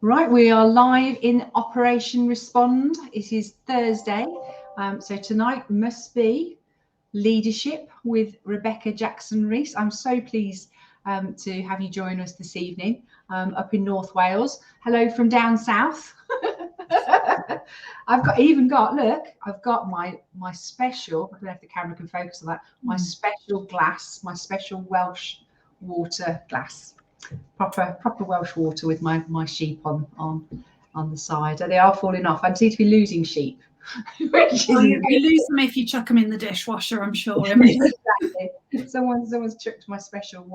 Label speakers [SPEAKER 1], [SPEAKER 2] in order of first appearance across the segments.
[SPEAKER 1] Right, we are live in Operation Respond. It is Thursday, so tonight must be Leadership with Rebecca Jackson-Rees. I'm so pleased to have you join us this evening up in North Wales. Hello from down south. I've got my special, I don't know if the camera can focus on that, my special glass, my special Welsh water glass. Proper Welsh water with my sheep on the side. They are falling off. I seem to be losing sheep.
[SPEAKER 2] Which is you lose them if you chuck them in the dishwasher, I'm sure.
[SPEAKER 1] Exactly. Someone's chucked my special hand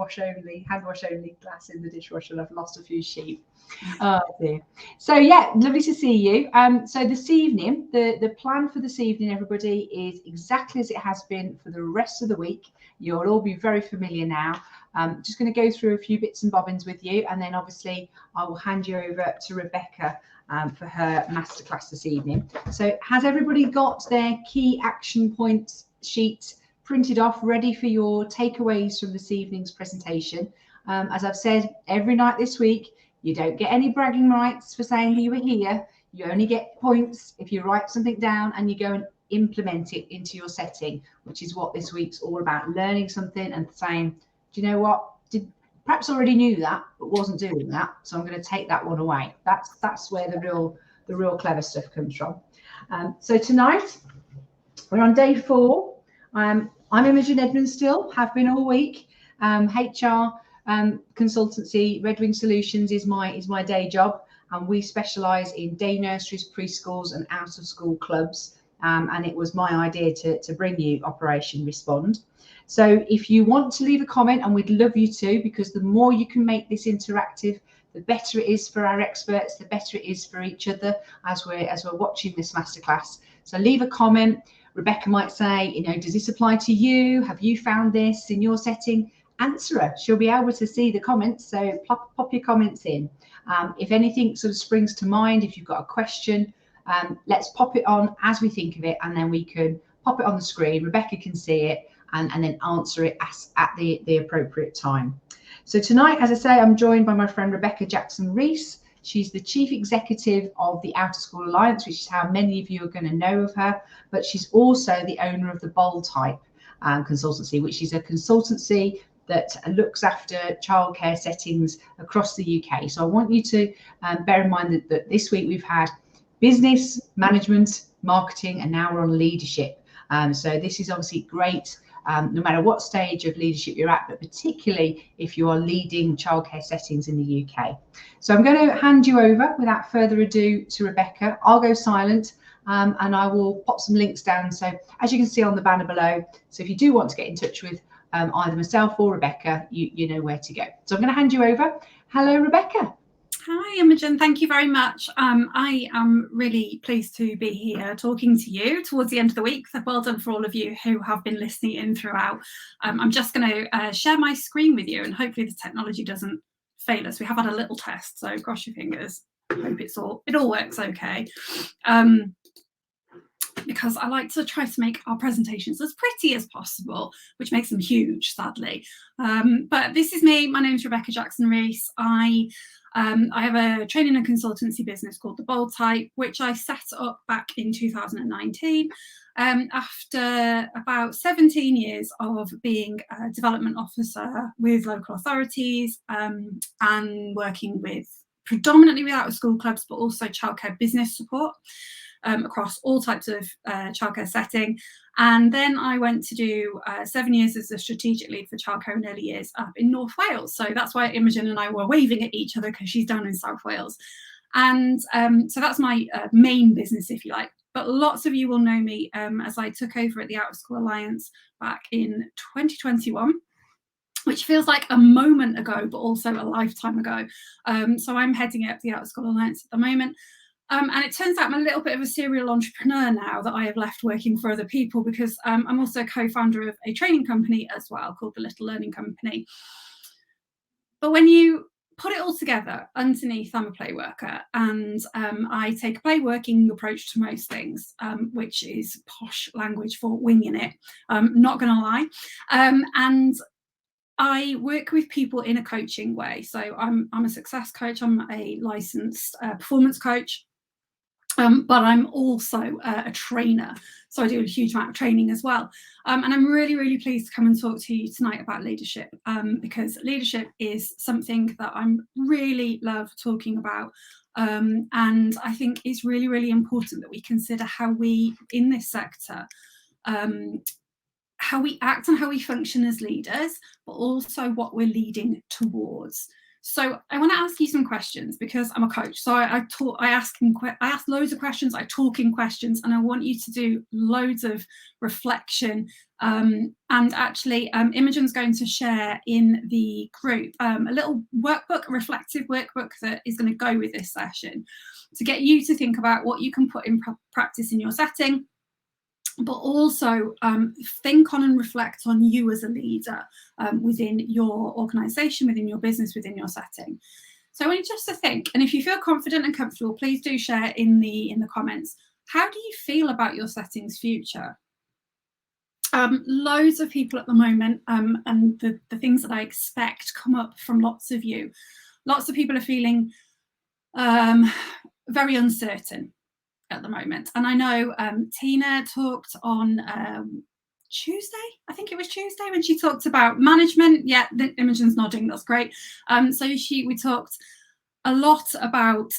[SPEAKER 1] wash only glass in the dishwasher, and I've lost a few sheep. Oh dear. So yeah, lovely to see you. So this evening, the plan for this evening, everybody, is exactly as it has been for the rest of the week. You'll all be very familiar now. Just going to go through a few bits and bobbins with you, and then obviously I will hand you over to Rebecca for her masterclass this evening. So has everybody got their key action points sheet printed off, ready for your takeaways from this evening's presentation? As I've said, every night this week, you don't get any bragging rights for saying you were here. You only get points if you write something down and you go and implement it into your setting, which is what this week's all about, learning something and saying, do you know what? Perhaps already knew that, but wasn't doing that. So I'm going to take that one away. That's where the real clever stuff comes from. So tonight we're on day 4. I'm Imogen Edmonds still, have been all week. HR consultancy, Red Wing Solutions is my day job, and we specialise in day nurseries, preschools, and out of school clubs. And it was my idea to bring you Operation Respond. So if you want to leave a comment, and we'd love you to, because the more you can make this interactive, the better it is for our experts, the better it is for each other as we're watching this masterclass. So leave a comment. Rebecca might say, does this apply to you? Have you found this in your setting? Answer her. She'll be able to see the comments, so pop your comments in. If anything sort of springs to mind, if you've got a question, let's pop it on as we think of it, and then we can pop it on the screen. Rebecca can see it and then answer it at the appropriate time. So tonight, as I say, I'm joined by my friend Rebecca Jackson-Rees. She's the Chief Executive of the Out of School Alliance, which is how many of you are going to know of her, but she's also the owner of the Bold Type consultancy, which is a consultancy that looks after childcare settings across the UK. So I want you to bear in mind that this week we've had business, management, marketing, and now we're on leadership. So this is obviously great, no matter what stage of leadership you're at, but particularly if you are leading childcare settings in the UK. So I'm going to hand you over without further ado to Rebecca. I'll go silent and I will pop some links down. So as you can see on the banner below, so if you do want to get in touch with either myself or Rebecca, you know where to go. So I'm going to hand you over. Hello, Rebecca.
[SPEAKER 2] Hi, Imogen. Thank you very much. I am really pleased to be here talking to you towards the end of the week. So well done for all of you who have been listening in throughout. I'm just going to share my screen with you, and hopefully the technology doesn't fail us. We have had a little test, so cross your fingers. Hope it all works okay. Because I like to try to make our presentations as pretty as possible, which makes them huge, sadly. But this is me. My name is Rebecca Jackson-Rees. I have a training and consultancy business called The Bold Type, which I set up back in 2019 after about 17 years of being a development officer with local authorities and working predominantly with out of school clubs, but also childcare business support. Across all types of childcare setting. And then I went to do 7 years as a strategic lead for childcare and early years up in North Wales. So that's why Imogen and I were waving at each other, because she's down in South Wales. And so that's my main business, if you like. But lots of you will know me as I took over at the Out of School Alliance back in 2021. Which feels like a moment ago, but also a lifetime ago. So I'm heading up the Out of School Alliance at the moment. And it turns out I'm a little bit of a serial entrepreneur now that I have left working for other people, because I'm also co-founder of a training company as well called the Little Learning Company. But when you put it all together, underneath I'm a play worker, and I take a play working approach to most things, which is posh language for winging it, not going to lie. And I work with people in a coaching way. So I'm a success coach. I'm a licensed performance coach. But I'm also a trainer, so I do a huge amount of training as well. And I'm really, really pleased to come and talk to you tonight about leadership, because leadership is something that I really love talking about. And I think it's really, really important that we consider how we, in this sector, how we act and how we function as leaders, but also what we're leading towards. So I want to ask you some questions, because I'm a coach. So I ask loads of questions, I talk in questions, and I want you to do loads of reflection. And actually, Imogen's going to share in the group a little workbook, a reflective workbook that is going to go with this session to get you to think about what you can put in practice in your setting, but also think on and reflect on you as a leader within your organisation, within your business, within your setting. So I want you just to think, and if you feel confident and comfortable, please do share in the comments. How do you feel about your setting's future? Loads of people at the moment, and the things that I expect come up from lots of you. Lots of people are feeling very uncertain at the moment. And I know Tina talked on Tuesday, I think it was Tuesday, when she talked about management. Yeah, Imogen's nodding, that's great. So we talked a lot about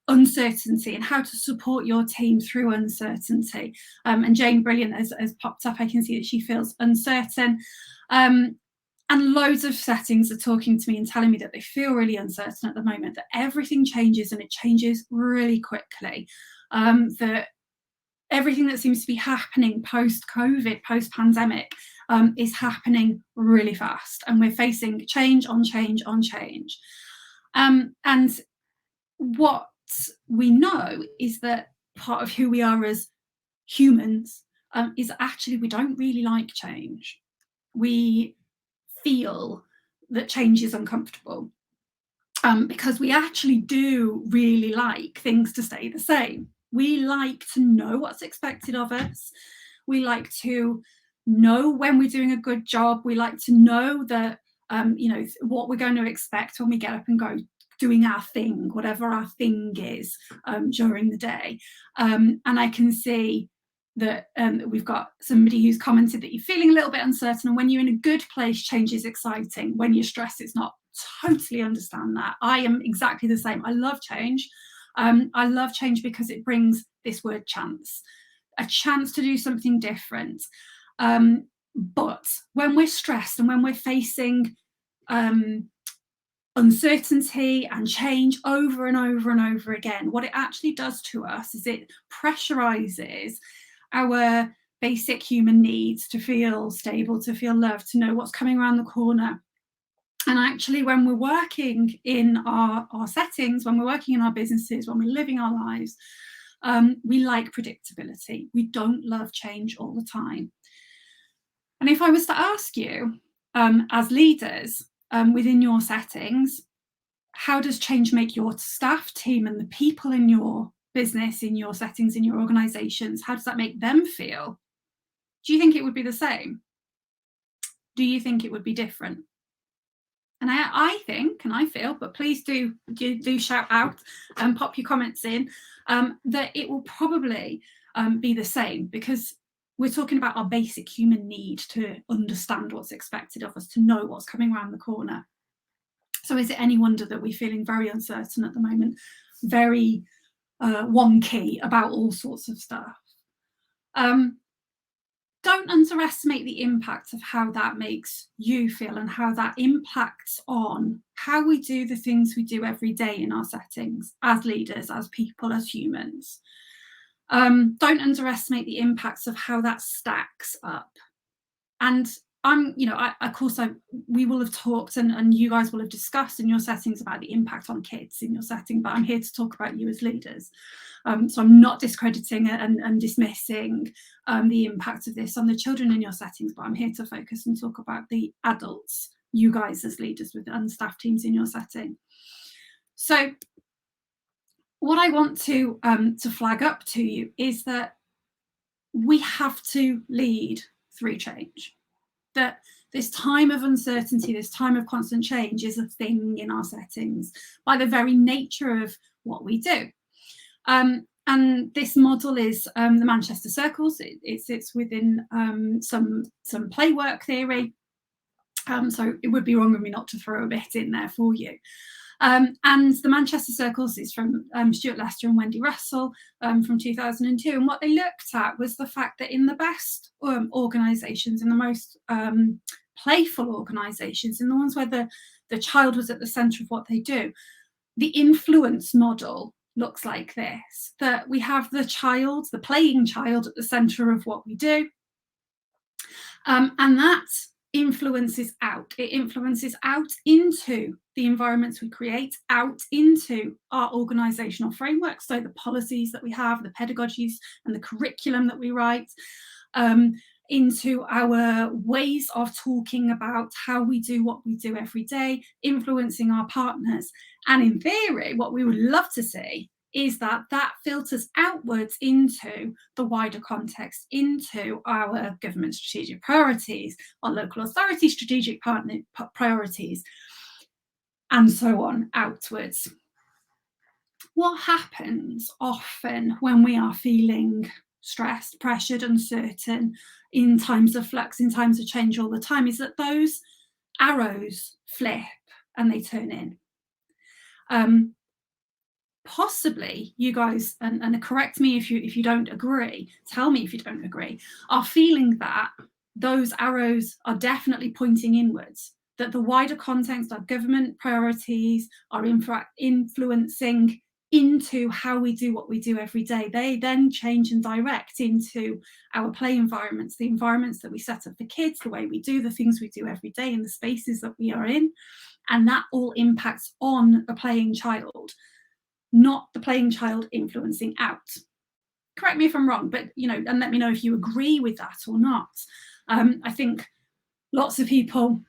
[SPEAKER 2] uncertainty and how to support your team through uncertainty. And Jane Brilliant has popped up. I can see that she feels uncertain. And loads of settings are talking to me and telling me that they feel really uncertain at the moment, that everything changes and it changes really quickly. That everything that seems to be happening post-COVID, post-pandemic, is happening really fast. And we're facing change on change on change. And what we know is that part of who we are as humans is actually we don't really like change. We feel that change is uncomfortable because we actually do really like things to stay the same. We like to know what's expected of us. We like to know when we're doing a good job. We like to know that what we're going to expect when we get up and go doing our thing, whatever our thing is, during the day. And I can see that we've got somebody who's commented that you're feeling a little bit uncertain, and when you're in a good place, change is exciting. When you're stressed, it's not. Totally understand that. I am exactly the same. I love change. I love change because it brings this word chance, a chance to do something different. But when we're stressed and when we're facing uncertainty and change over and over and over again, what it actually does to us is it pressurizes our basic human needs to feel stable, to feel loved, to know what's coming around the corner. And actually, when we're working in our settings, when we're working in our businesses, when we're living our lives, we like predictability. We don't love change all the time. And if I was to ask you, as leaders within your settings, how does change make your staff team and the people in your business, in your settings, in your organizations, how does that make them feel? Do you think it would be the same? Do you think it would be different? And I think, and I feel, but please do shout out and pop your comments in, that it will probably be the same, because we're talking about our basic human need to understand what's expected of us, to know what's coming around the corner. So is it any wonder that we're feeling very uncertain at the moment, very wonky about all sorts of stuff? Don't underestimate the impact of how that makes you feel and how that impacts on how we do the things we do every day in our settings, as leaders, as people, as humans. Don't underestimate the impacts of how that stacks up. And we will have talked and you guys will have discussed in your settings about the impact on kids in your setting, but I'm here to talk about you as leaders. So I'm not discrediting and dismissing the impact of this on the children in your settings, but I'm here to focus and talk about the adults, you guys as leaders and staff teams in your setting. So what I want to flag up to you is that we have to lead through change. That This time of uncertainty, this time of constant change is a thing in our settings by the very nature of what we do. And this model is the Manchester Circles. It sits within some play work theory. So it would be wrong of me not to throw a bit in there for you. And the Manchester Circles is from Stuart Lester and Wendy Russell from 2002. And what they looked at was the fact that in the best organisations, in the most playful organisations, in the ones where the child was at the centre of what they do, the influence model looks like this, that we have the child, the playing child, at the centre of what we do. And that influences out. It influences out into the environments we create, out into our organisational frameworks, so the policies that we have, the pedagogies and the curriculum that we write, into our ways of talking about how we do what we do every day, influencing our partners. And in theory, what we would love to see is that filters outwards into the wider context, into our government strategic priorities, our local authority strategic priorities, and so on outwards. What happens often when we are feeling stressed, pressured, uncertain, in times of flux, in times of change all the time, is that those arrows flip and they turn in. Possibly you guys, and correct me if you don't agree, tell me if you don't agree, are feeling that those arrows are definitely pointing inwards, that the wider context, our government priorities are influencing into how we do what we do every day. They then change and direct into our play environments, the environments that we set up for kids, the way we do the things we do every day in the spaces that we are in. And that all impacts on the playing child, not the playing child influencing out. Correct me if I'm wrong, but and let me know if you agree with that or not. I think lots of people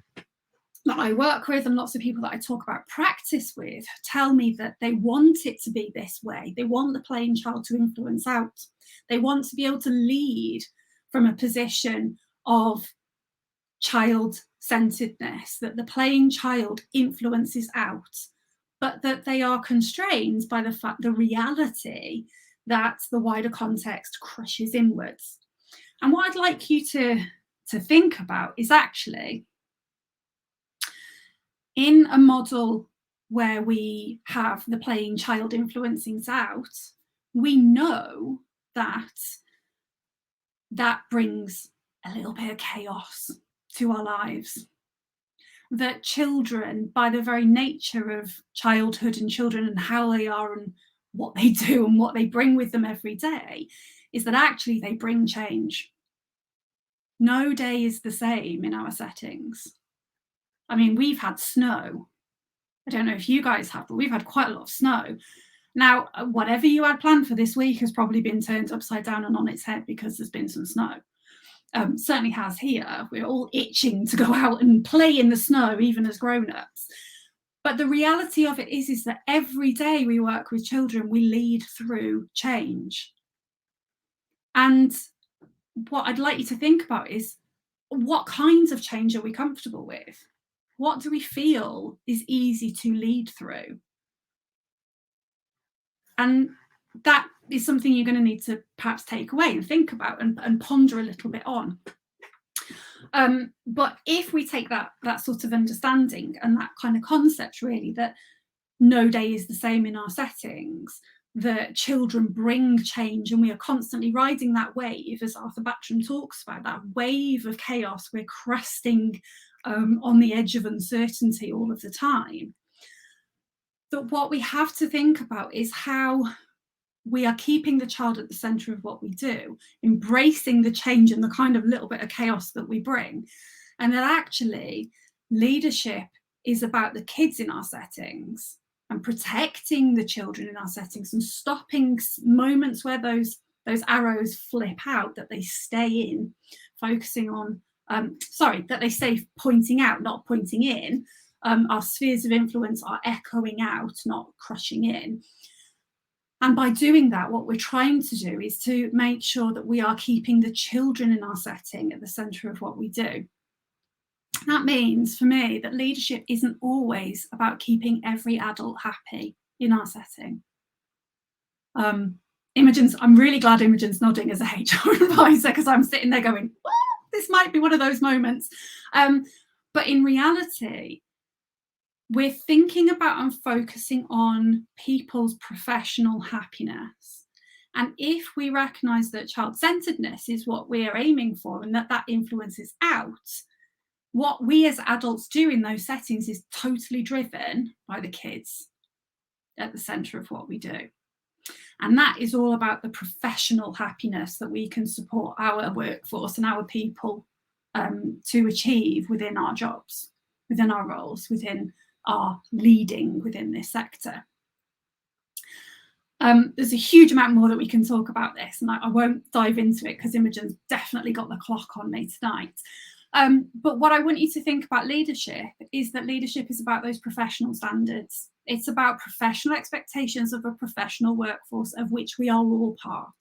[SPEAKER 2] that I work with and lots of people that I talk about practice with tell me that they want it to be this way. They want the playing child to influence out. They want to be able to lead from a position of child-centeredness, that the playing child influences out, but that they are constrained by the reality that the wider context crushes inwards. And what I'd like you to think about is actually, in a model where we have the playing child influencing out, we know that brings a little bit of chaos to our lives. That children, by the very nature of childhood and children and how they are and what they do and what they bring with them every day, is that actually they bring change. No day is the same in our settings. I mean, we've had snow. I don't know if you guys have, but we've had quite a lot of snow. Now, whatever you had planned for this week has probably been turned upside down and on its head because there's been some snow. Certainly has here. We're all itching to go out and play in the snow, even as grown-ups. But the reality of it is that every day we work with children, we lead through change. And what I'd like you to think about is, what kinds of change are we comfortable with? What do we feel is easy to lead through? And that is something you're going to need to perhaps take away and think about and ponder a little bit on. But if we take that sort of understanding and that kind of concept, really, that no day is the same in our settings, that children bring change and we are constantly riding that wave, as Arthur Batcham talks about, that wave of chaos, we're cresting on the edge of uncertainty all of the time, that what we have to think about is how we are keeping the child at the centre of what we do, embracing the change and the kind of little bit of chaos that we bring, and that actually leadership is about the kids in our settings and protecting the children in our settings and stopping moments where those arrows flip out, that they stay in, focusing on, that they stay pointing out, not pointing in. Our spheres of influence are echoing out, not crushing in. And by doing that, what we're trying to do is to make sure that we are keeping the children in our setting at the centre of what we do. That means for me that leadership isn't always about keeping every adult happy in our setting. Imogen's, I'm really glad Imogen's nodding as a HR advisor, because I'm sitting there going, well, this might be one of those moments. But in reality, we're thinking about and focusing on people's professional happiness. And if we recognise that child-centeredness is what we're aiming for, and that influences out, what we as adults do in those settings is totally driven by the kids at the centre of what we do. And that is all about the professional happiness that we can support our workforce and our people to achieve within our jobs, within our roles, within our leading within this sector. There's a huge amount more that we can talk about this, and I won't dive into it because Imogen's definitely got the clock on me tonight. But what I want you to think about leadership is that leadership is about those professional standards. It's about professional expectations of a professional workforce of which we are all part.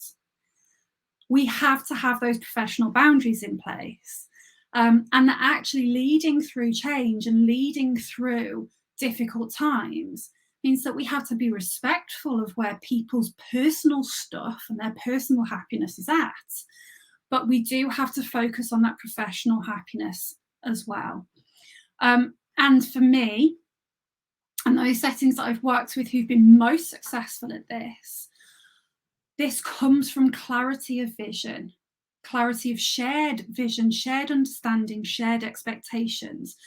[SPEAKER 2] We have to have those professional boundaries in place, and that actually leading through change and leading through difficult times means that we have to be respectful of where people's personal stuff and their personal happiness is at. But we do have to focus on that professional happiness as well. And for me, and those settings that I've worked with who've been most successful at this comes from clarity of vision, clarity of shared vision, shared understanding, shared expectations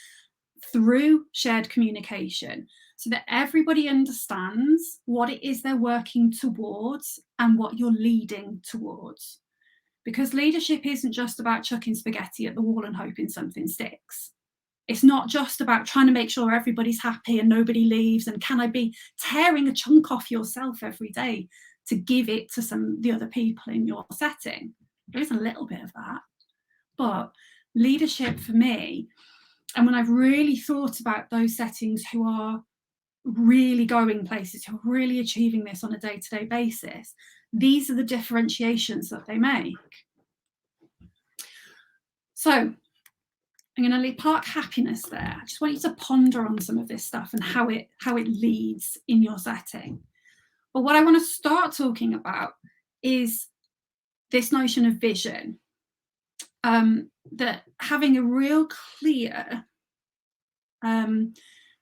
[SPEAKER 2] through shared communication, so that everybody understands what it is they're working towards and what you're leading towards. Because leadership isn't just about chucking spaghetti at the wall and hoping something sticks. It's not just about trying to make sure everybody's happy and nobody leaves, and can I be tearing a chunk off yourself every day to give it to the other people in your setting. There is a little bit of that. But leadership for me, and when I've really thought about those settings who are really going places, who are really achieving this on a day-to-day basis, these are the differentiations that they make. So I'm going to park happiness there. I just want you to ponder on some of this stuff and how it leads in your setting. But what I want to start talking about is this notion of vision, that having a real clear and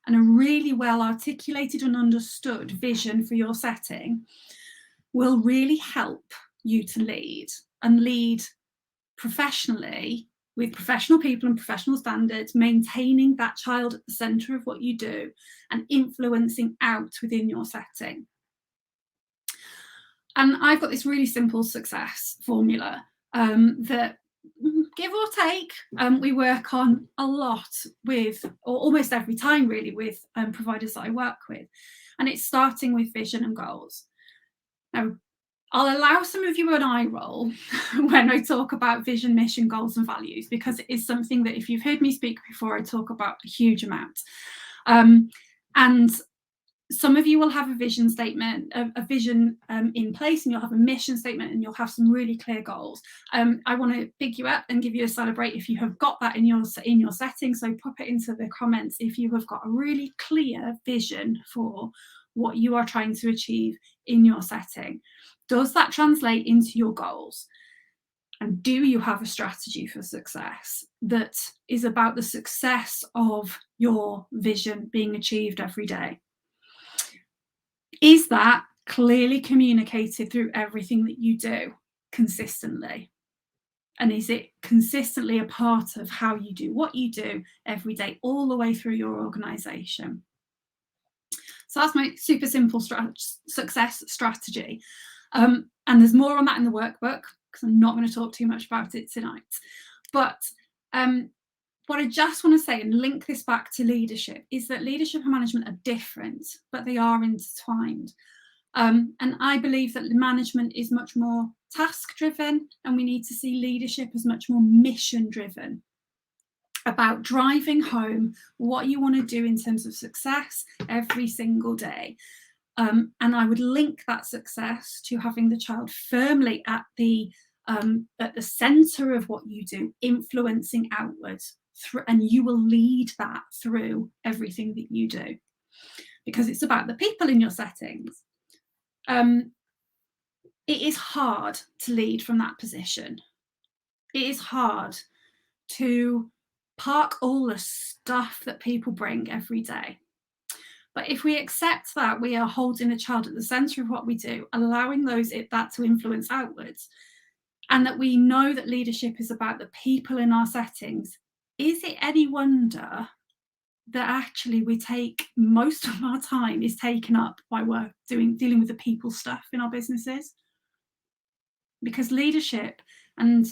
[SPEAKER 2] a really well articulated and understood vision for your setting will really help you to lead, and lead professionally with professional people and professional standards, maintaining that child at the centre of what you do and influencing out within your setting. And I've got this really simple success formula that, give or take, we work on a lot with, or almost every time really, with providers that I work with. And it's starting with vision and goals. Now, I'll allow some of you an eye roll when I talk about vision, mission, goals and values, because it is something that if you've heard me speak before, I talk about a huge amount. And some of you will have a vision statement, a vision in place, and you'll have a mission statement, and you'll have some really clear goals. I want to big you up and give you a celebrate if you have got that in your setting. So pop it into the comments if you have got a really clear vision for what you are trying to achieve in your setting. Does that translate into your goals? And do you have a strategy for success that is about the success of your vision being achieved every day? Is that clearly communicated through everything that you do consistently? And is it consistently a part of how you do what you do every day, all the way through your organisation? So that's my super simple success strategy. And there's more on that in the workbook, because I'm not going to talk too much about it tonight. But what I just want to say, and link this back to leadership, is that leadership and management are different, but they are intertwined. And I believe that management is much more task-driven, and we need to see leadership as much more mission-driven, about driving home what you want to do in terms of success every single day. And I would link that success to having the child firmly at the centre of what you do, influencing outwards through, and you will lead that through everything that you do, because it's about the people in your settings. It is hard to lead from that position. It is hard to park all the stuff that people bring every day. But if we accept that we are holding the child at the centre of what we do, allowing that to influence outwards, and that we know that leadership is about the people in our settings, is it any wonder that actually we take most of our time is taken up by work dealing with the people stuff in our businesses? Because leadership and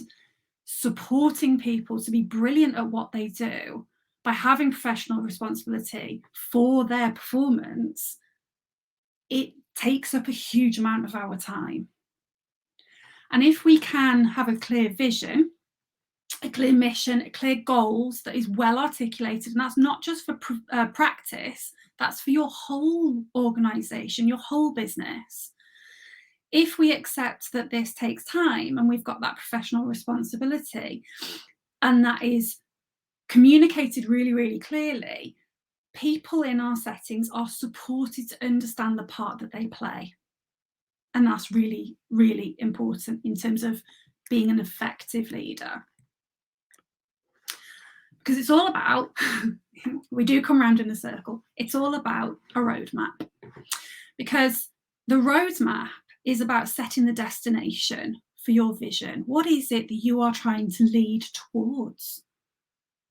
[SPEAKER 2] supporting people to be brilliant at what they do by having professional responsibility for their performance, it takes up a huge amount of our time. And if we can have a clear vision, a clear mission, a clear goals that is well articulated, and that's not just for practice, that's for your whole organisation, your whole business. If we accept that this takes time and we've got that professional responsibility, and that is communicated really, really clearly, people in our settings are supported to understand the part that they play. And that's really, really important in terms of being an effective leader. Because it's all about, we do come round in a circle, it's all about a roadmap. Because the roadmap is about setting the destination for your vision. What is it that you are trying to lead towards?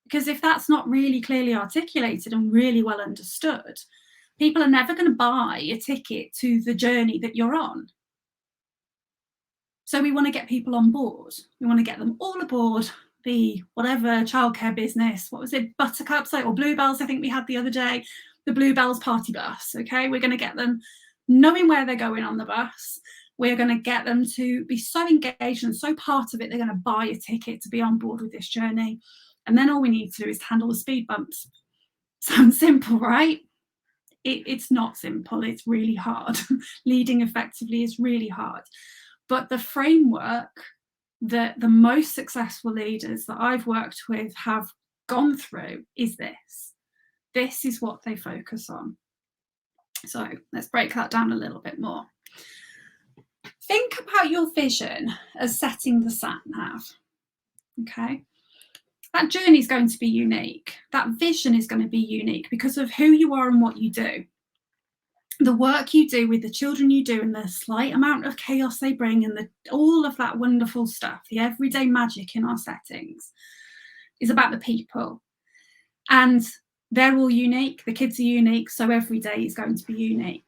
[SPEAKER 2] Because if that's not really clearly articulated and really well understood, people are never going to buy a ticket to the journey that you're on. So we want to get people on board. We want to get them all aboard the whatever childcare business. What was it? Buttercups or Bluebells, I think we had the other day. The Bluebells party bus. Okay, we're going to get them knowing where they're going on the bus. We're going to get them to be so engaged and so part of it, they're going to buy a ticket to be on board with this journey. And then all we need to do is handle the speed bumps. Sounds simple, right? It's not simple. It's really hard. Leading effectively is really hard. But the framework that the most successful leaders that I've worked with have gone through is this. This is what they focus on. So let's break that down a little bit more. Think about your vision as setting the sat nav. Okay. That journey is going to be unique. That vision is going to be unique because of who you are and what you do. The work you do with the children you do and the slight amount of chaos they bring and all of that wonderful stuff, the everyday magic in our settings, is about the people. And they're all unique. The kids are unique. So every day is going to be unique.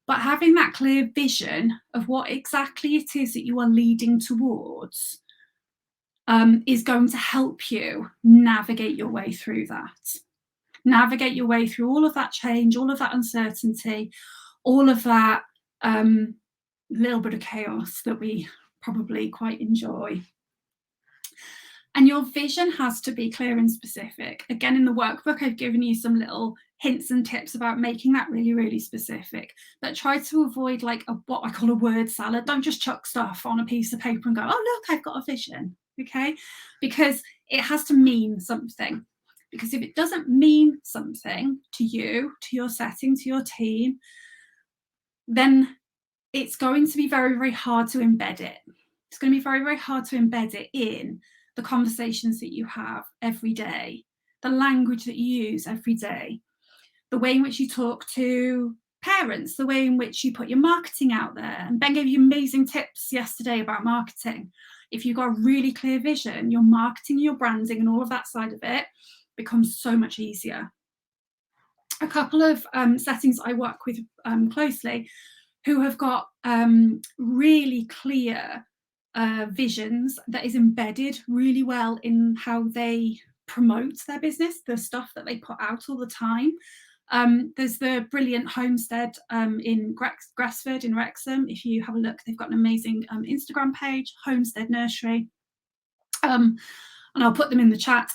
[SPEAKER 2] But having that clear vision of what exactly it is that you are leading towards is going to help you navigate your way through that. Navigate your way through all of that change, all of that uncertainty, all of that little bit of chaos that we probably quite enjoy. And your vision has to be clear and specific. Again, in the workbook, I've given you some little hints and tips about making that really, really specific. But try to avoid like what I call a word salad. Don't just chuck stuff on a piece of paper and go, oh, look, I've got a vision. Okay, because it has to mean something. Because if it doesn't mean something to you, to your setting, to your team, then it's going to be very, very hard to embed it. It's going to be very, very hard to embed it in the conversations that you have every day, the language that you use every day, the way in which you talk to parents, the way in which you put your marketing out there. And Ben gave you amazing tips yesterday about marketing. If you've got a really clear vision, your marketing, your branding and all of that side of it becomes so much easier. A couple of settings I work with closely who have got really clear visions that is embedded really well in how they promote their business, the stuff that they put out all the time. There's the brilliant homestead in Grassford in Wrexham. If you have a look, they've got an amazing Instagram page, Homestead Nursery. And I'll put them in the chat.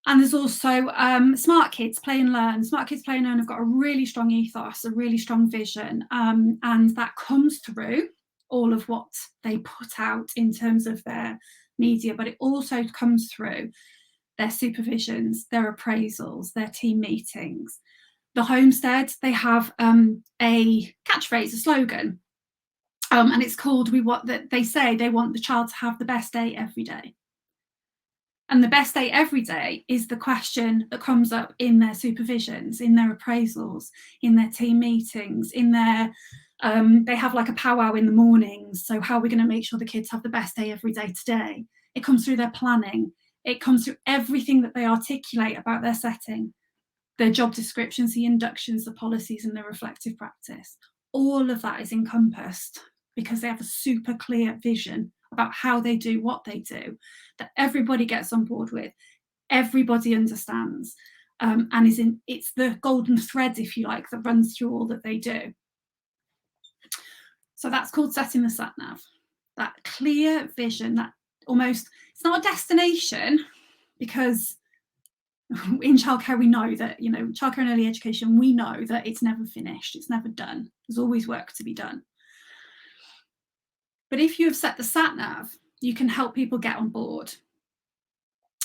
[SPEAKER 2] And there's also Smart Kids Play and Learn. Smart Kids Play and Learn have got a really strong ethos, a really strong vision. And that comes through all of what they put out in terms of their media, but it also comes through their supervisions, their appraisals, their team meetings. The homestead, they have a catchphrase, a slogan, and it's called they say they want the child to have the best day every day. And the best day every day is the question that comes up in their supervisions, in their appraisals, in their team meetings, in their they have like a powwow in the mornings. So how are we going to make sure the kids have the best day every day today? It comes through their planning. It comes through everything that they articulate about their setting, their job descriptions, the inductions, the policies, and the reflective practice. All of that is encompassed because they have a super clear vision about how they do what they do, that everybody gets on board with, everybody understands, and it's the golden thread, if you like, that runs through all that they do. So that's called setting the sat nav. That clear vision, that almost, it's not a destination, because in childcare we know that, childcare and early education, we know that it's never finished, it's never done. There's always work to be done. But if you have set the sat nav, you can help people get on board.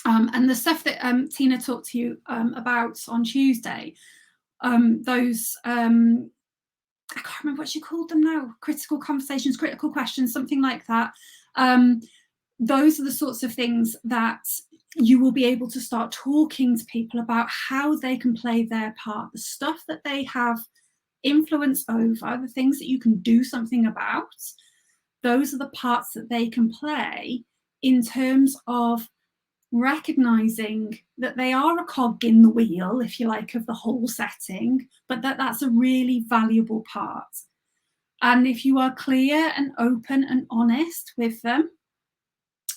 [SPEAKER 2] And the stuff that Tina talked to you about on Tuesday, those, I can't remember what she called them now, critical conversations, critical questions, something like that. Those are the sorts of things that you will be able to start talking to people about how they can play their part, the stuff that they have influence over, the things that you can do something about. Those are the parts that they can play in terms of recognizing that they are a cog in the wheel, if you like, of the whole setting, but that's a really valuable part. And if you are clear and open and honest with them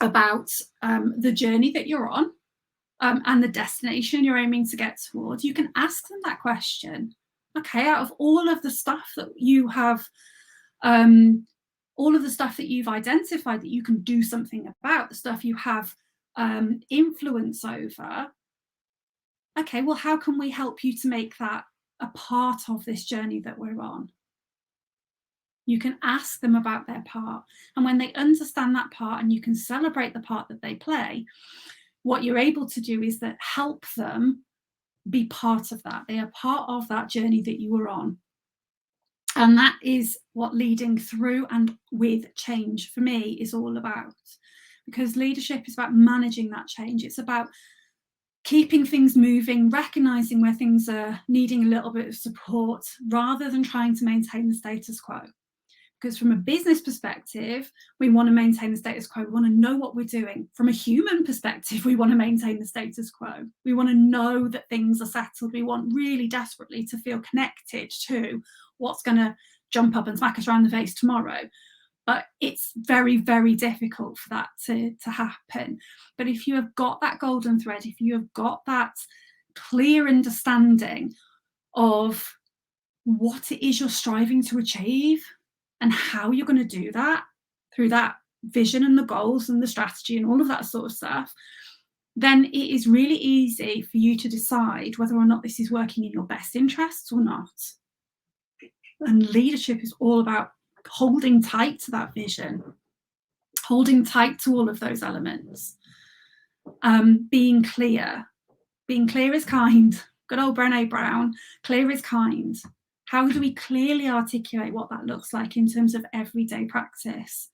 [SPEAKER 2] about the journey that you're on and the destination you're aiming to get towards, you can ask them that question. Okay, out of all of the stuff that you have, all of the stuff that you've identified that you can do something about, the stuff you have influence over, okay, well, how can we help you to make that a part of this journey that we're on? You can ask them about their part. And when they understand that part and you can celebrate the part that they play, what you're able to do is that help them be part of that. They are part of that journey that you were on. And that is what leading through and with change for me is all about. Because leadership is about managing that change. It's about keeping things moving, recognizing where things are needing a little bit of support, rather than trying to maintain the status quo. Because from a business perspective, we want to maintain the status quo. We want to know what we're doing. From a human perspective, we want to maintain the status quo. We want to know that things are settled. We want really desperately to feel connected to what's going to jump up and smack us around the face tomorrow. But it's very, very difficult for that to happen. But if you have got that golden thread, if you have got that clear understanding of what it is you're striving to achieve and how you're going to do that through that vision and the goals and the strategy and all of that sort of stuff, then it is really easy for you to decide whether or not this is working in your best interests or not. And leadership is all about holding tight to that vision, holding tight to all of those elements, being clear. Being clear is kind. Good old Brené Brown, clear is kind. How do we clearly articulate what that looks like in terms of everyday practice?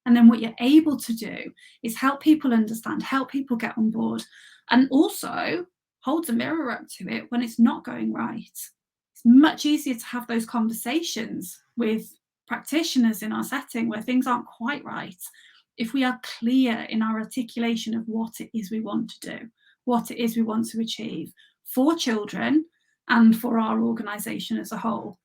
[SPEAKER 2] And then what you're able to do is help people understand, help people get on board, and also hold the mirror up to it when it's not going right. It's much easier to have those conversations with practitioners in our setting where things aren't quite right if we are clear in our articulation of what it is we want to do, what it is we want to achieve for children and for our organisation as a whole.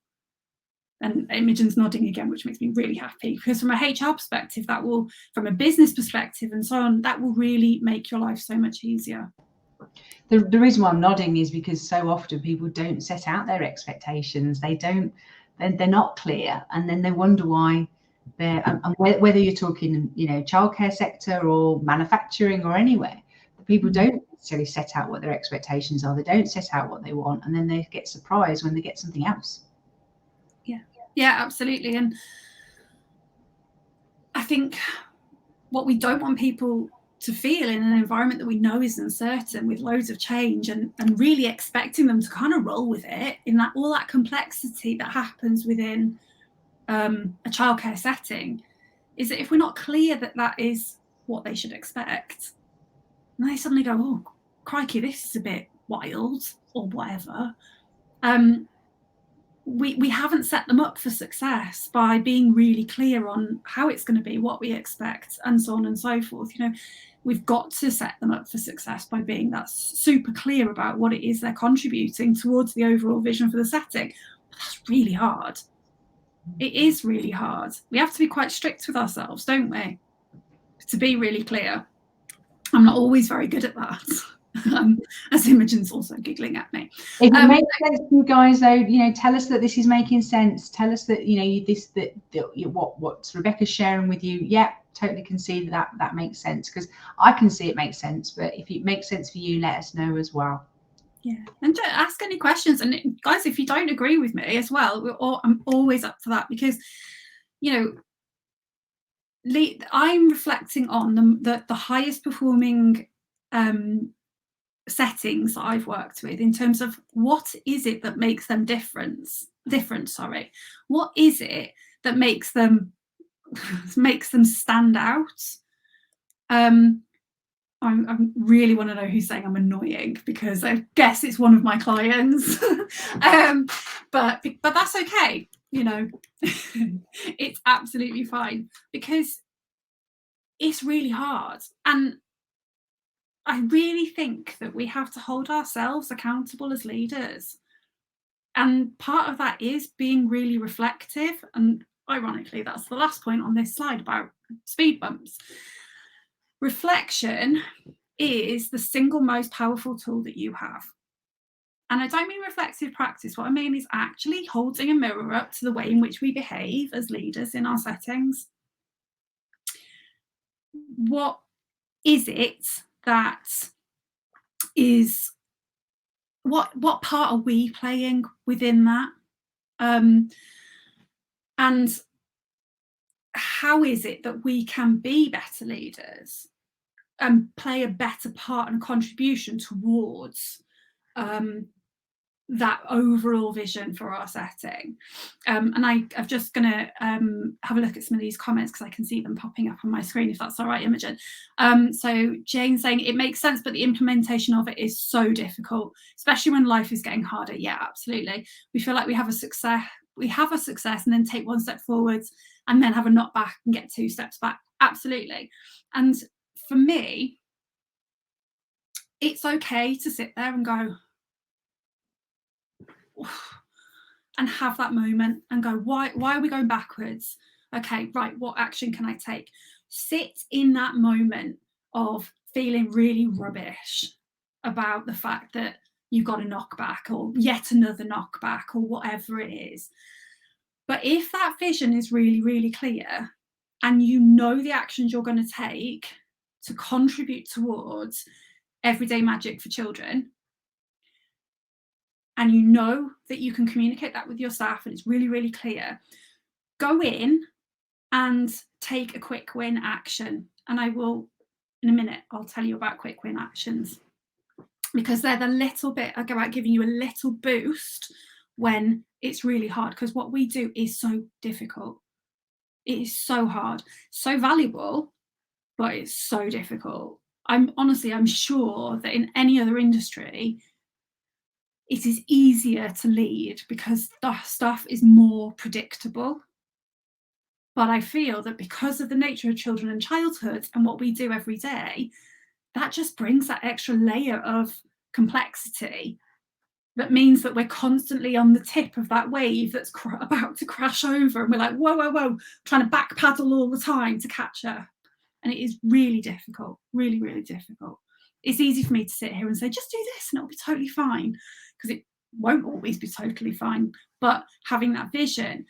[SPEAKER 2] And Imogen's nodding again, which makes me really happy, because from a HR perspective, that will, from a business perspective and so on, that will really make your life so much easier.
[SPEAKER 1] The reason why I'm nodding is because so often people don't set out their expectations. They're not clear, and then they wonder why they're, and whether you're talking, childcare sector or manufacturing or anywhere, people don't necessarily set out what their expectations are. They don't set out what they want, and then they get surprised when they get something else.
[SPEAKER 2] Yeah, absolutely. And I think what we don't want people to feel in an environment that we know is uncertain, with loads of change, and really expecting them to kind of roll with it in that all that complexity that happens within a childcare setting, is that if we're not clear that that is what they should expect, and they suddenly go, oh crikey, this is a bit wild or whatever, we haven't set them up for success by being really clear on how it's going to be, what we expect, and so on and so forth. You know, we've got to set them up for success by being that super clear about what it is they're contributing towards the overall vision for the setting. But that's really hard. It is really hard. We have to be quite strict with ourselves, don't we? To be really clear. I'm not always very good at that. As Imogen's also giggling at me.
[SPEAKER 1] If it makes sense to you guys, though, you know, tell us that this is making sense. Tell us that, you know, what Rebecca's sharing with you. Yeah, totally can see that makes sense, because I can see it makes sense. But if it makes sense for you, let us know as well.
[SPEAKER 2] Yeah, and ask any questions. And guys, if you don't agree with me as well, I'm always up for that, because, you know, I'm reflecting on the highest performing settings that I've worked with in terms of what is it that makes them different. What is it that makes them stand out? I really want to know who's saying I'm annoying, because I guess it's one of my clients. But that's okay, you know. It's absolutely fine, because it's really hard, and I really think that we have to hold ourselves accountable as leaders. And part of that is being really reflective. And ironically, that's the last point on this slide about speed bumps. Reflection is the single most powerful tool that you have. And I don't mean reflective practice. What I mean is actually holding a mirror up to the way in which we behave as leaders in our settings. What is it that is, what part are we playing within that? And how is it that we can be better leaders and play a better part and contribution towards that overall vision for our setting? And I'm just going to have a look at some of these comments, because I can see them popping up on my screen, if that's all right, Imogen. So Jane saying it makes sense, but the implementation of it is so difficult, especially when life is getting harder. Yeah, absolutely. We feel like we have a success and then take one step forwards and then have a knock back and get 2 steps back. Absolutely. And for me, it's okay to sit there and go, and have that moment and go, why are we going backwards? Okay, right, what action can I take? Sit in that moment of feeling really rubbish about the fact that you've got a knockback, or yet another knockback, or whatever it is. But if that vision is really, really clear, and you know the actions you're going to take to contribute towards everyday magic for children, and you know that you can communicate that with your staff, and it's really, really clear, go in and take a quick win action. And I will, in a minute, I'll tell you about quick win actions, because they're the little bit about giving you a little boost when it's really hard, because what we do is so difficult. It is so hard, so valuable, but it's so difficult. I'm sure that in any other industry, it is easier to lead because the stuff is more predictable. But I feel that because of the nature of children and childhood and what we do every day, that just brings that extra layer of complexity that means that we're constantly on the tip of that wave that's about to crash over, and we're like, whoa, whoa, whoa, trying to back paddle all the time to catch her. And it is really difficult, really, really difficult. It's easy for me to sit here and say, just do this and it'll be totally fine, because it won't always be totally fine. But having that vision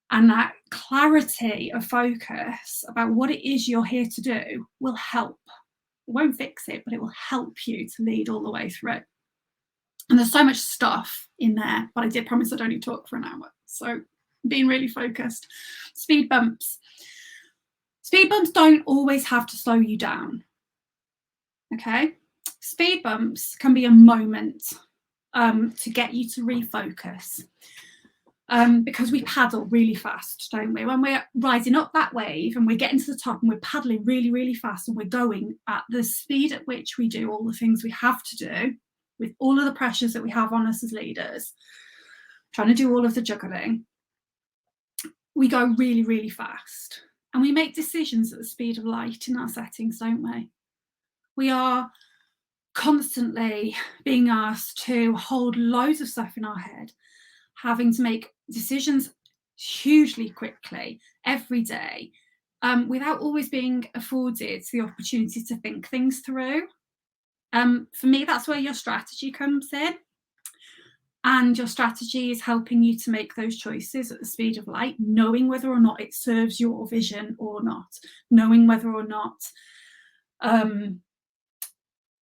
[SPEAKER 2] and that clarity of focus about what it is you're here to do will help. It won't fix it, but it will help you to lead all the way through it. And there's so much stuff in there, but I did promise I'd only talk for an hour. So being really focused. Speed bumps. Speed bumps don't always have to slow you down. Okay, speed bumps can be a moment to get you to refocus. Because we paddle really fast, don't we? When we're riding up that wave and we're getting to the top and we're paddling really, really fast and we're going at the speed at which we do all the things we have to do with all of the pressures that we have on us as leaders, trying to do all of the juggling, we go really, really fast. And we make decisions at the speed of light in our settings, don't we? We are constantly being asked to hold loads of stuff in our head, having to make decisions hugely quickly every day, without always being afforded the opportunity to think things through. For me, that's where your strategy comes in. And your strategy is helping you to make those choices at the speed of light, knowing whether or not it serves your vision or not, knowing whether or not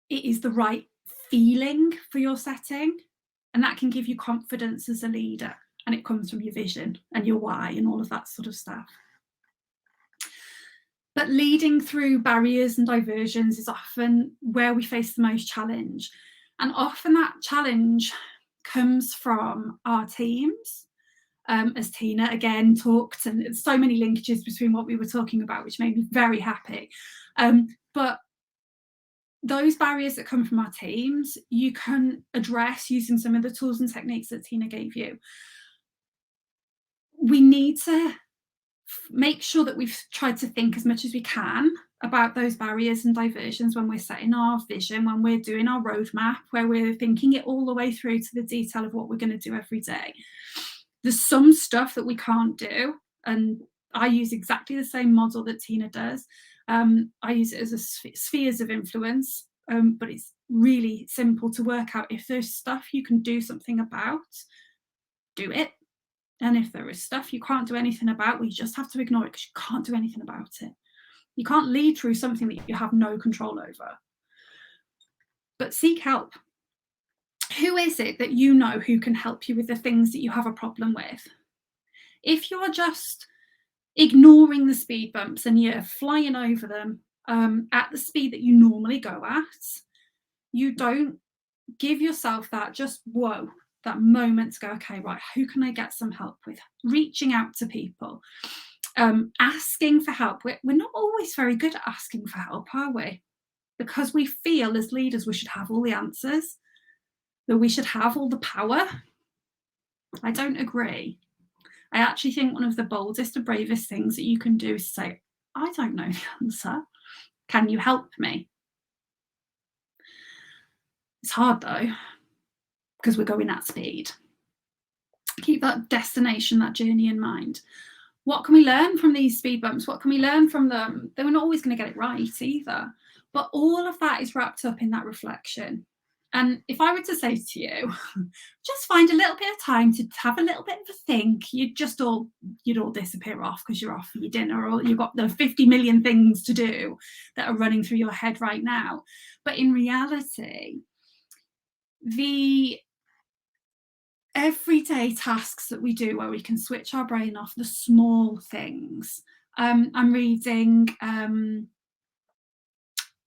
[SPEAKER 2] it is the right feeling for your setting. And that can give you confidence as a leader. And it comes from your vision and your why and all of that sort of stuff. But leading through barriers and diversions is often where we face the most challenge. And often that challenge comes from our teams. As Tina again talked, and so many linkages between what we were talking about, which made me very happy. But those barriers that come from our teams, you can address using some of the tools and techniques that Tina gave you. We need to make sure that we've tried to think as much as we can about those barriers and diversions when we're setting our vision, when we're doing our roadmap, where we're thinking it all the way through to the detail of what we're going to do every day. There's some stuff that we can't do, and I use exactly the same model that Tina does. I use it as a spheres of influence, but it's really simple to work out. If there's stuff you can do something about, do it. And if there is stuff you can't do anything about, we just have to ignore it because you can't do anything about it. You can't lead through something that you have no control over. But seek help. Who is it that you know who can help you with the things that you have a problem with? If you're just ignoring the speed bumps and you're flying over them at the speed that you normally go at, you don't give yourself that that moment to go, okay, right, who can I get some help with? Reaching out to people, asking for help. We're not always very good at asking for help, are we? Because we feel as leaders we should have all the answers, that we should have all the power. I don't agree. I actually think one of the boldest and bravest things that you can do is say, I don't know the answer. Can you help me? It's hard though, because we're going at speed. Keep that destination, that journey in mind. What can we learn from these speed bumps? What can we learn from them? They're not always going to get it right either. But all of that is wrapped up in that reflection. And if I were to say to you, just find a little bit of time to have a little bit of a think, you'd all disappear off because you're off for your dinner, or you've got the 50 million things to do that are running through your head right now. But in reality, the everyday tasks that we do where we can switch our brain off, the small things. I'm reading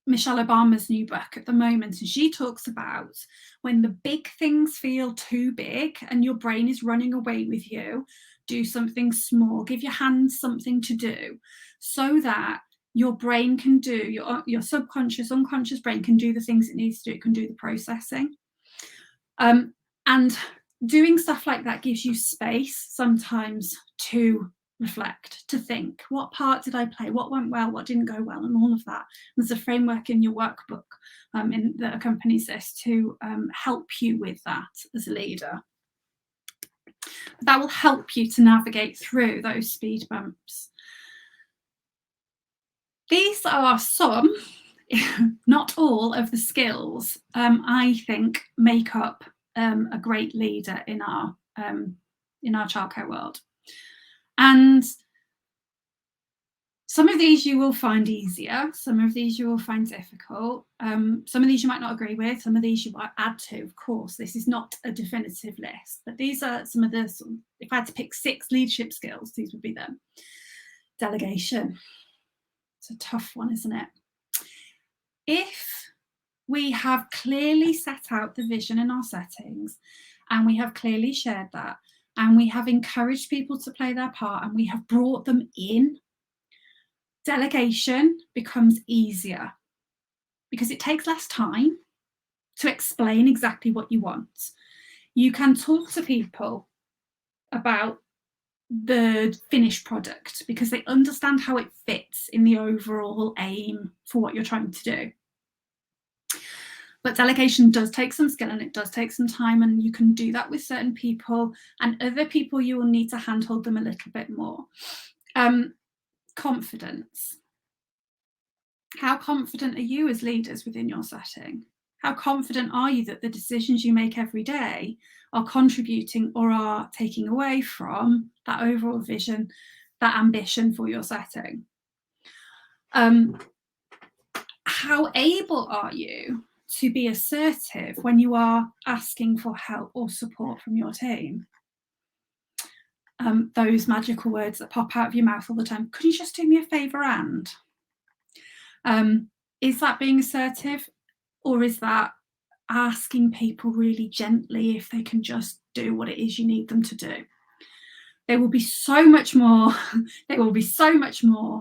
[SPEAKER 2] Michelle Obama's new book at the moment, and she talks about when the big things feel too big and your brain is running away with you, do something small, give your hands something to do so that your brain can do, your subconscious, unconscious brain can do the things it needs to do. It can do the processing. And doing stuff like that gives you space sometimes to reflect, to think, what part did I play, what went well, what didn't go well, and all of that. There's a framework in your workbook that accompanies this to help you with that as a leader. That will help you to navigate through those speed bumps. These are some, not all, of the skills I think make up a great leader in our childcare world. And some of these you will find easier, some of these you will find difficult, some of these you might not agree with, some of these you might add to. Of course, this is not a definitive list, but these are some of the, if I had to pick 6 leadership skills, these would be them. Delegation. It's a tough one, isn't it? If we have clearly set out the vision in our settings, and we have clearly shared that, and we have encouraged people to play their part, and we have brought them in, delegation becomes easier because it takes less time to explain exactly what you want. You can talk to people about the finished product because they understand how it fits in the overall aim for what you're trying to do. But delegation does take some skill and it does take some time, and you can do that with certain people, and other people you will need to handhold them a little bit more. Confidence. How confident are you as leaders within your setting? How confident are you that the decisions you make every day are contributing or are taking away from that overall vision, that ambition for your setting? How able are you to be assertive when you are asking for help or support from your team? Those magical words that pop out of your mouth all the time. Could you just do me a favour and? Is that being assertive, or is that asking people really gently if they can just do what it is you need them to do? They will be so much more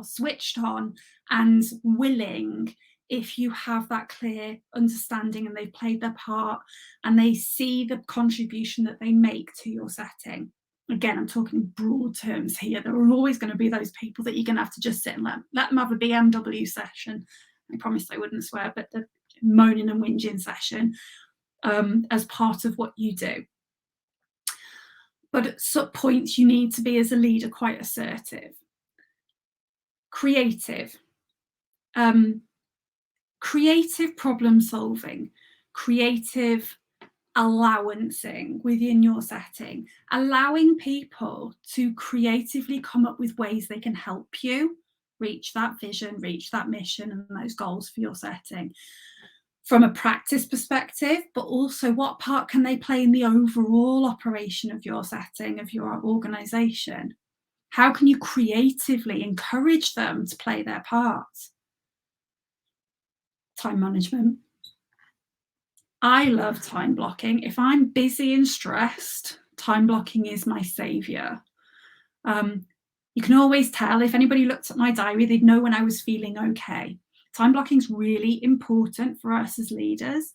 [SPEAKER 2] switched on and willing if you have that clear understanding and they've played their part and they see the contribution that they make to your setting. Again, I'm talking in broad terms here. There are always going to be those people that you're going to have to just sit and let them have a BMW session. I promised I wouldn't swear, but the moaning and whinging session as part of what you do. But at some points, you need to be, as a leader, quite assertive. Creative. Creative problem solving. Creative allowancing within your setting. Allowing people to creatively come up with ways they can help you reach that vision, reach that mission and those goals for your setting. From a practice perspective, but also what part can they play in the overall operation of your setting, of your organisation? How can you creatively encourage them to play their part? Time management. I love time blocking. If I'm busy and stressed, time blocking is my saviour. You can always tell, if anybody looked at my diary, they'd know when I was feeling okay. Time blocking is really important for us as leaders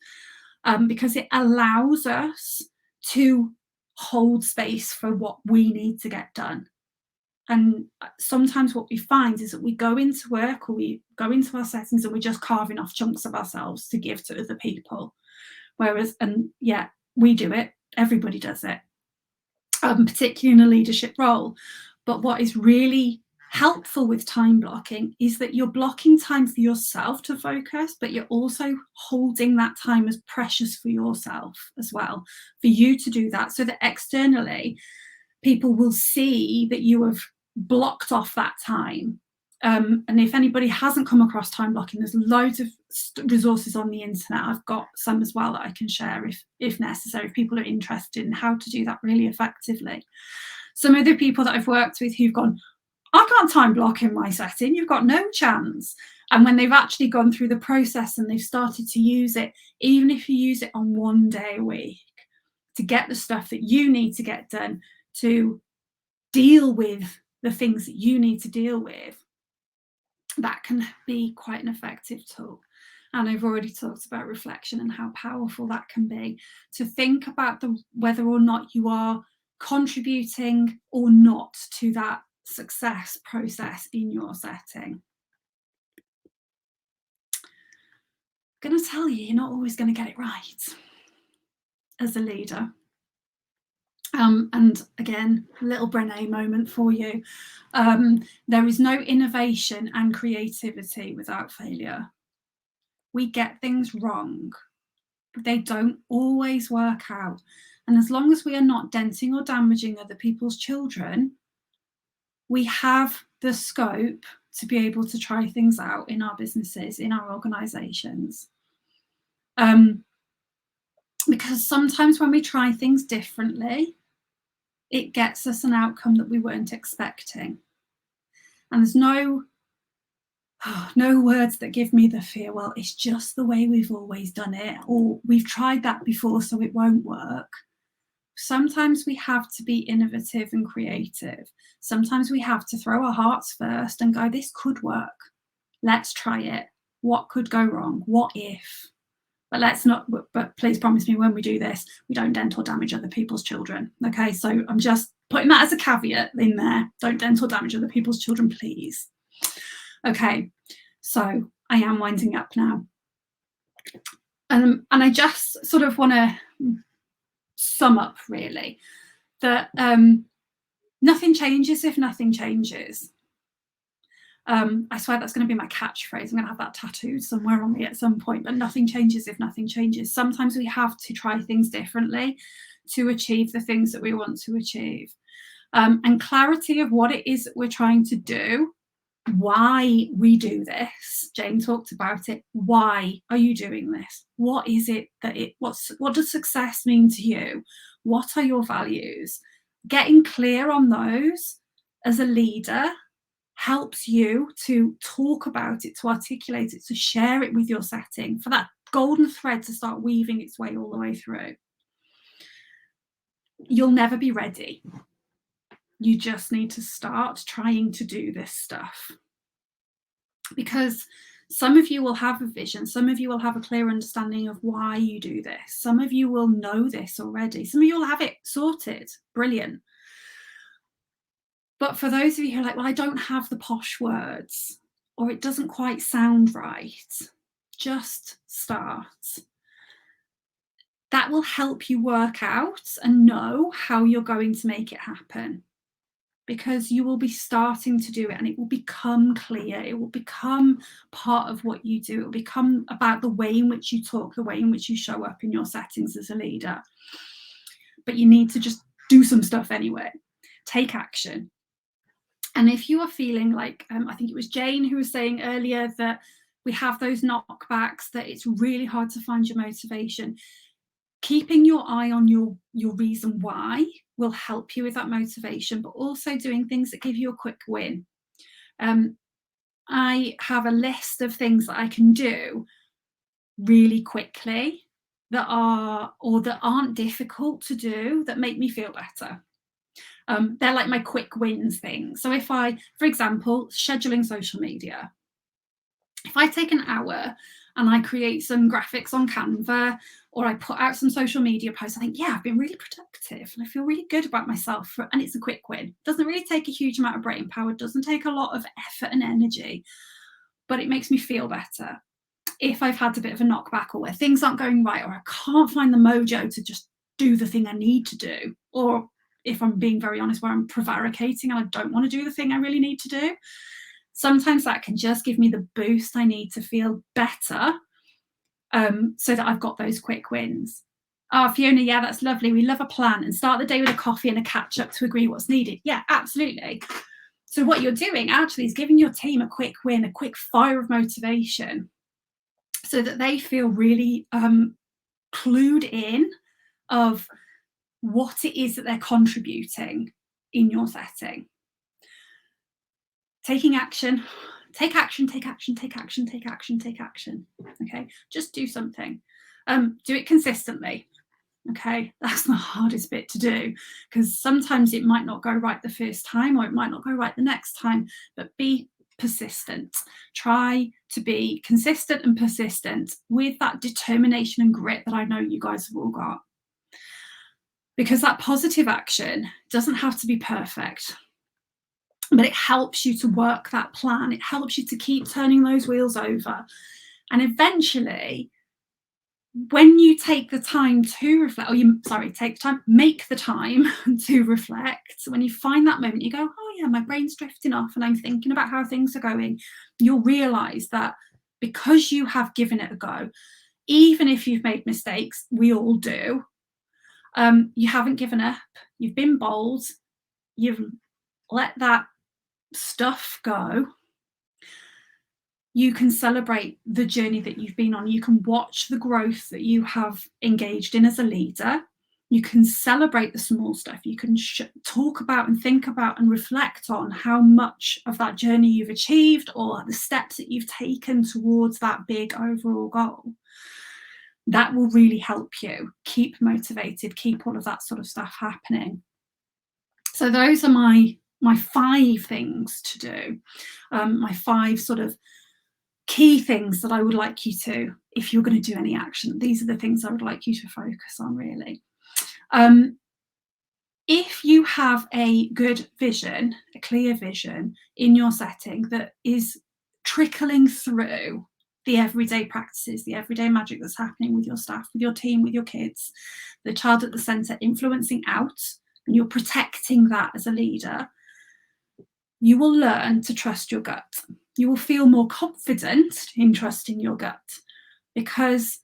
[SPEAKER 2] because it allows us to hold space for what we need to get done. And sometimes what we find is that we go into work or we go into our settings and we're just carving off chunks of ourselves to give to other people. Whereas, and yeah, we do it, everybody does it, particularly in a leadership role. But what is really helpful with time blocking is that you're blocking time for yourself to focus, but you're also holding that time as precious for yourself as well, for you to do that, so that externally people will see that you have blocked off that time. And if anybody hasn't come across time blocking, there's loads of resources on the internet. I've got some as well that I can share if necessary, if people are interested in how to do that really effectively. Some of the people that I've worked with who've gone, I can't time block in my setting, you've got no chance. And when they've actually gone through the process and they've started to use it, even if you use it on 1 day a week to get the stuff that you need to get done, to deal with the things that you need to deal with, that can be quite an effective tool. And I've already talked about reflection and how powerful that can be, to think about whether or not you are contributing or not to that success process in your setting. I'm going to tell you, you're not always going to get it right as a leader. And again, a little Brené moment for you. There is no innovation and creativity without failure. We get things wrong, but they don't always work out. And as long as we are not denting or damaging other people's children, we have the scope to be able to try things out in our businesses, in our organisations. Because sometimes when we try things differently, it gets us an outcome that we weren't expecting. And there's no no words that give me the fear, well, it's just the way we've always done it, or we've tried that before, so it won't work. Sometimes we have to be innovative and creative. Sometimes we have to throw our hearts first and go, this could work. Let's try it. What could go wrong? What if? But let's not, but please promise me when we do this, we don't dent or damage other people's children. Okay, so I'm just putting that as a caveat in there. Don't dent or damage other people's children, please. Okay, so I am winding up now. And I just sort of want to sum up really that nothing changes if nothing changes. I swear that's going to be my catchphrase. I'm going to have that tattooed somewhere on me at some point, but nothing changes if nothing changes. Sometimes we have to try things differently to achieve the things that we want to achieve. And clarity of what it is that we're trying to do, why we do this. Jane talked about it. Why are you doing this? What is it that what does success mean to you? What are your values? Getting clear on those as a leader helps you to talk about it, to articulate it, to share it with your setting, for that golden thread to start weaving its way all the way through. You'll never be ready. You just need to start trying to do this stuff. Because some of you will have a vision, some of you will have a clear understanding of why you do this. Some of you will know this already. Some of you will have it sorted. Brilliant. But for those of you who are like, well, I don't have the posh words, or it doesn't quite sound right, just start. That will help you work out and know how you're going to make it happen, because you will be starting to do it and it will become clear. It will become part of what you do. It will become about the way in which you talk, the way in which you show up in your settings as a leader. But you need to just do some stuff anyway. Take action. And if you are feeling like, I think it was Jane who was saying earlier that we have those knockbacks, that it's really hard to find your motivation, keeping your eye on your reason why will help you with that motivation, but also doing things that give you a quick win. I have a list of things that I can do really quickly that aren't difficult to do, that make me feel better. They're like my quick wins things. So if I, for example, scheduling social media, if I take an hour and I create some graphics on Canva, or I put out some social media posts, I think, yeah, I've been really productive and I feel really good about myself. And it's a quick win. It doesn't really take a huge amount of brain power. It doesn't take a lot of effort and energy, but it makes me feel better. If I've had a bit of a knockback, or where things aren't going right, or I can't find the mojo to just do the thing I need to do, or if I'm being very honest, where I'm prevaricating and I don't want to do the thing I really need to do, sometimes that can just give me the boost I need to feel better, so that I've got those quick wins. Oh, Fiona, yeah, that's lovely. We love a plan, and start the day with a coffee and a catch up to agree what's needed. Yeah, absolutely. So what you're doing actually is giving your team a quick win, a quick fire of motivation, so that they feel really clued in of what it is that they're contributing in your setting. Taking action. Take action, take action, take action, take action, take action. Okay, just do something. Do it consistently. Okay, that's the hardest bit to do, because sometimes it might not go right the first time, or it might not go right the next time, but be persistent. Try to be consistent and persistent with that determination and grit that I know you guys have all got. Because that positive action doesn't have to be perfect, but it helps you to work that plan. It helps you to keep turning those wheels over. And eventually, when you take the time to reflect, make the time to reflect, when you find that moment, you go, oh yeah, my brain's drifting off and I'm thinking about how things are going, you'll realize that because you have given it a go, even if you've made mistakes, we all do, you haven't given up, you've been bold, you've let that stuff go. You can celebrate the journey that you've been on. You can watch the growth that you have engaged in as a leader. You can celebrate the small stuff. You can talk about and think about and reflect on how much of that journey you've achieved, or the steps that you've taken towards that big overall goal. That will really help you keep motivated, keep all of that sort of stuff happening. So those are my 5 things to do, my 5 sort of key things that I would like you to, if you're going to do any action, these are the things I would like you to focus on, really. If you have a good vision, a clear vision in your setting that is trickling through the everyday practices, the everyday magic that's happening with your staff, with your team, with your kids, the child at the centre influencing out, and you're protecting that as a leader, you will learn to trust your gut. You will feel more confident in trusting your gut because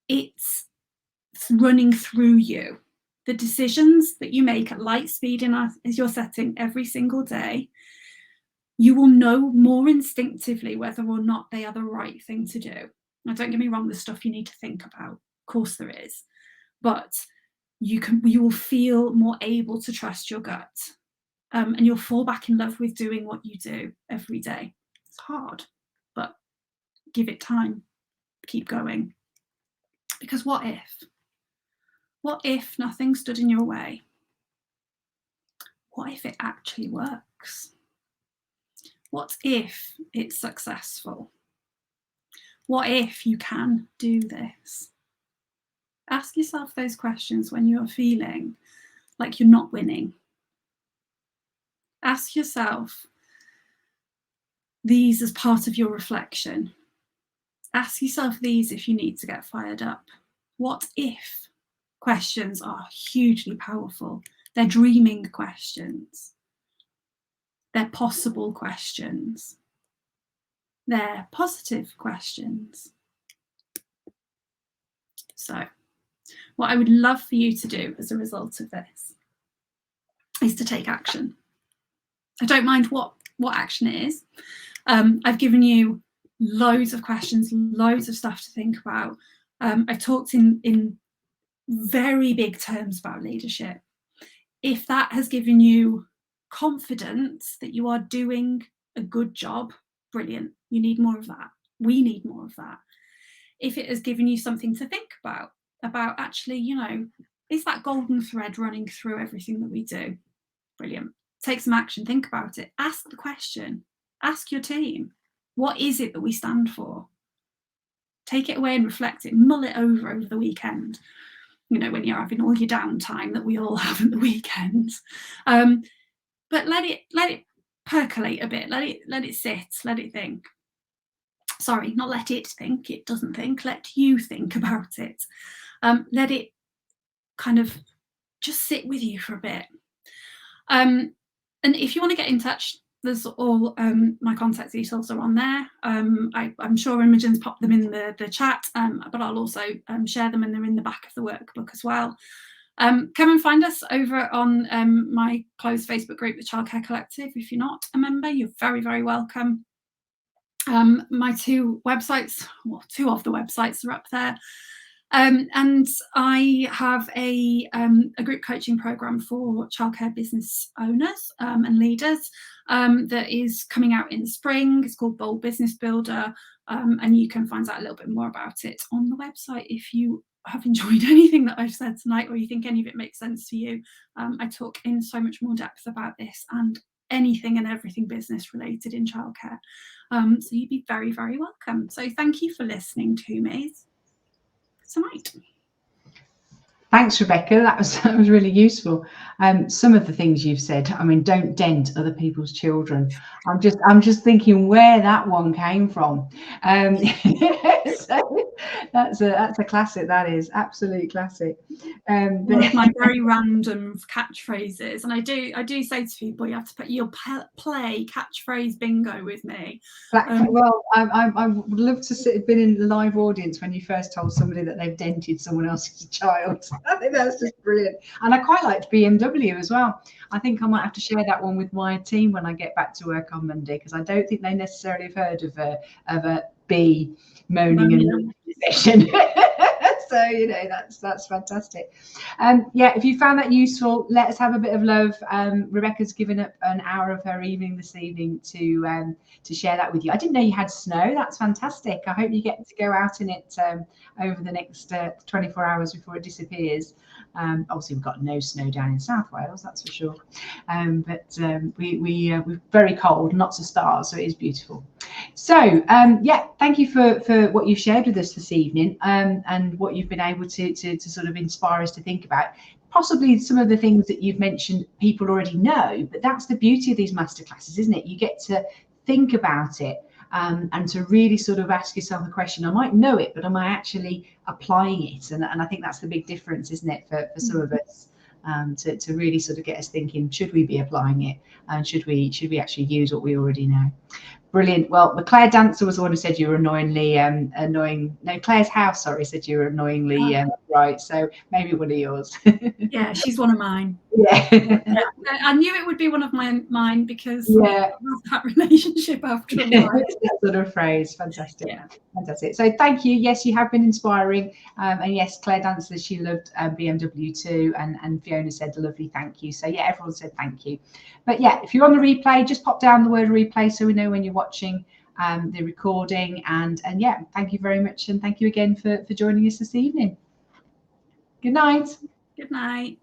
[SPEAKER 2] it's running through you. The decisions that you make at light speed in your setting every single day, you will know more instinctively whether or not they are the right thing to do. Now, don't get me wrong, there's stuff you need to think about. Of course there is. But you will feel more able to trust your gut. And you'll fall back in love with doing what you do every day. It's hard, but give it time. Keep going. Because what if? What if nothing stood in your way? What if it actually works? What if it's successful? What if you can do this? Ask yourself those questions when you're feeling like you're not winning. Ask yourself these as part of your reflection. Ask yourself these if you need to get fired up. What if? Questions are hugely powerful. They're dreaming questions. They're possible questions. They're positive questions. So, what I would love for you to do as a result of this is to take action. I don't mind what action it is. I've given you loads of questions, loads of stuff to think about. I've talked in very big terms about leadership. If that has given you confidence that you are doing a good job, brilliant. You need more of that. We need more of that. If it has given you something to think about actually, is that golden thread running through everything that we do? Brilliant. Take some action, think about it. Ask the question. Ask your team. What is it that we stand for? Take it away and reflect it. Mull it over the weekend. When you're having all your downtime that we all have at the weekends. But let it percolate a bit. Let it sit. Let it think. Sorry, not let it think. It doesn't think. Let you think about it. Let it kind of just sit with you for a bit. And if you want to get in touch, there's all my contact details are on there. I'm sure Imogen's popped them in the chat, but I'll also share them, and they're in the back of the workbook as well. Come and find us over on my closed Facebook group, the Childcare Collective. If you're not a member, you're very, very welcome. My 2 websites, well, 2 of the websites are up there. And I have a group coaching program for childcare business owners and leaders that is coming out in the spring. It's called Bold Business Builder, and you can find out a little bit more about it on the website. If you have enjoyed anything that I've said tonight, or you think any of it makes sense for you, I talk in so much more depth about this and anything and everything business related in childcare. So you'd be very, very welcome. So thank you for listening to me tonight.
[SPEAKER 1] Thanks, Rebecca. That was really useful. Some of the things you've said, don't dent other people's children. I'm just thinking where that one came from. So that's a classic. That is absolute classic.
[SPEAKER 2] One of my very random catchphrases, and I do say to people, you have to put your play catchphrase bingo with me.
[SPEAKER 1] Well, I would love to have been in the live audience when you first told somebody that they've dented someone else's child. I think that's just brilliant. And I quite liked BMW as well. I think I might have to share that one with my team when I get back to work on Monday, because I don't think they necessarily have heard of a bee moaning in the session. So, you know, that's fantastic. Yeah, if you found that useful, let us have a bit of love. Rebecca's given up an hour of her evening this evening to share that with you. I didn't know you had snow. That's fantastic. I hope you get to go out in it over the next 24 hours before it disappears. Obviously, we've got no snow down in South Wales, that's for sure. But we're very cold, lots of stars, so it is beautiful. So yeah, thank you for what you've shared with us this evening, and what you've been able to sort of inspire us to think about. Possibly some of the things that you've mentioned people already know, but that's the beauty of these masterclasses, isn't it? You get to think about it. And to really sort of ask yourself the question, I might know it, but am I actually applying it? And I think that's the big difference, isn't it, for some of us, to really sort of get us thinking, should we be applying it? And should we actually use what we already know? Brilliant. Well, the Claire Dancer was the one who said you were annoyingly annoying. No, Claire's House, sorry, said you were annoyingly right. So maybe one of yours.
[SPEAKER 2] Yeah, she's one of mine.
[SPEAKER 1] Yeah.
[SPEAKER 2] I knew it would be one of mine because
[SPEAKER 1] yeah,
[SPEAKER 2] that relationship after a while.
[SPEAKER 1] That sort of phrase. Fantastic. Yeah. Fantastic. So thank you. Yes, you have been inspiring. And yes, Claire Dancer, she loved BMW too. And Fiona said a lovely thank you. So yeah, everyone said thank you. But yeah, if you're on the replay, just pop down the word replay so we know when you're watching the recording. And yeah, thank you very much. And thank you again for joining us this evening. Good night.
[SPEAKER 2] Good night.